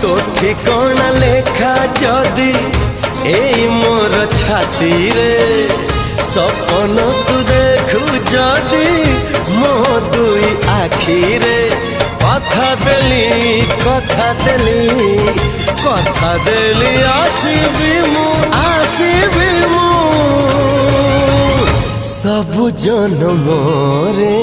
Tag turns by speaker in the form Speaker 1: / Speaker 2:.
Speaker 1: तो ठिकाना लेखा जदि एई मोर छाती रे सपन तू देखु जदि मो दुई आखी रे कथा देली आसीबी मु सब जन्म रे।